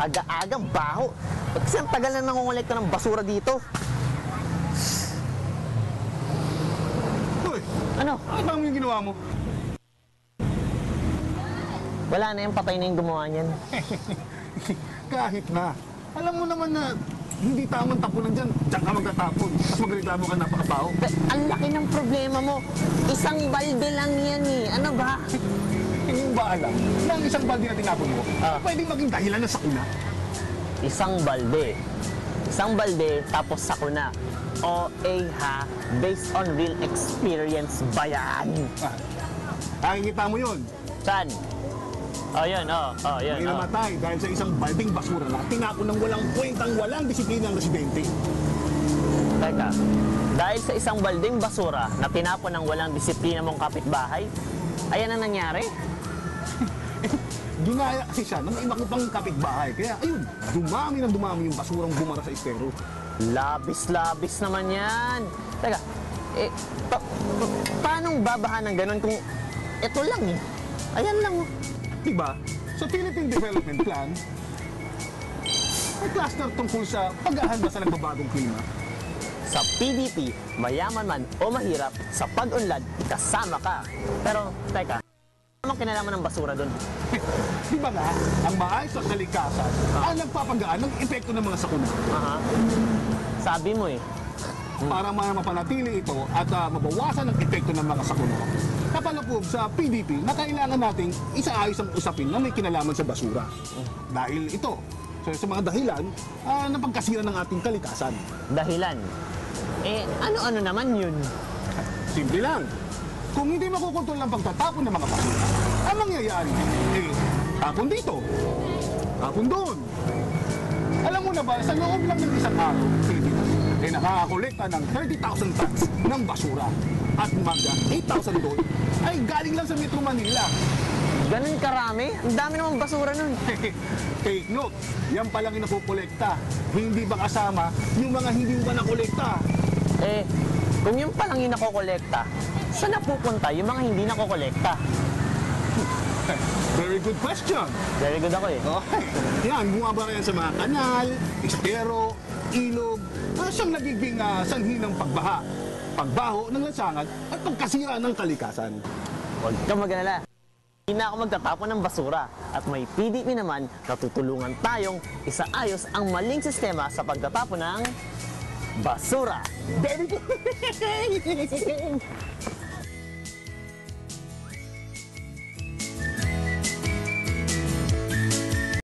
Aga-agang baho. Kasi ang tagal na nangongolekta ng basura dito. Hoy, Ano? ano ba yung ginawa mo? Wala na yung patay na yung gumawa niyan. Kahit na. Alam mo naman na hindi tamang tapunan dyan. Diyan ka magtatapon. Tapos magreklamo ka napakabaho. Ang laki ng problema mo. Isang balde lang yan eh. Ano ba? Hindi mo ba alam na ang isang balde na tinapon mo, pwedeng maging dahilan na sakuna? Isang balde. Isang balde tapos sakuna. OA ha? Based on real experience ba yan? Nakikita mo yun. Saan? Oh, yun. Yun. May namatay dahil sa isang balding basura na tinapon ng walang kwentang walang disiplina ng residente. Teka, dahil sa isang balding basura na tinapon ng walang disiplina mong kapitbahay, ayan ang nangyari? Ginaya kasi siya ng iba ko pang kapitbahay. Kaya ayun, dumami ng dumami yung basurang bumara sa estero. Labis-labis naman yan. Teka, paanong babahan ng ganun kung ito lang eh? Ayan lang oh. Diba? Sa Philippine Development Plan, may cluster tungkol sa paghahanda sa nagbabagong klima. Sa PDP, mayaman man o mahirap, sa pag-unlad, kasama ka. Pero, teka, anong kinalaman ng basura dun? Di ba nga, ang maayos at kalikasan ang nagpapagaan ng epekto ng mga sakuna. Sabi mo eh. Para mapanatili ito at mabawasan ang epekto ng mga sakuna, kapaloob sa PDP na kailangan nating isaayos ang usapin na may kinalaman sa basura. Dahil ito, sa mga dahilan na pagkasira ng ating kalikasan. Dahilan? Ano-ano naman yun? Simple lang. Kung hindi makukontrol ang pagtatapon ng mga basura, ang mangyayari, tapon dito, tapon doon. Alam mo na ba, sa loob lang ng isang araw, Pilipinas, nakakakolekta ng 30,000 tons ng basura at mga 8,000 doon ay galing lang sa Metro Manila. Ganun karami? Ang dami namang basura nun. Take note, yan palang yung nakukolekta. Hindi ba kasama yung mga hindi ba nakolekta? Kung yung palang yung nakokolekta, saan napupunta yung mga hindi nakokolekta? Very good question. Very good ako eh. Okay. Yan, bumabara yan sa mga kanal, estero, ilog, siyang nagiging sanhi ng pagbaha, pagbaho ng lansangan at pagkasira ng kalikasan. Huwag kang mag-alala. Hindi na ako magtatapon ng basura at may PDP naman na tutulungan tayong isaayos ang maling sistema sa pagtatapon ng basura. Very good.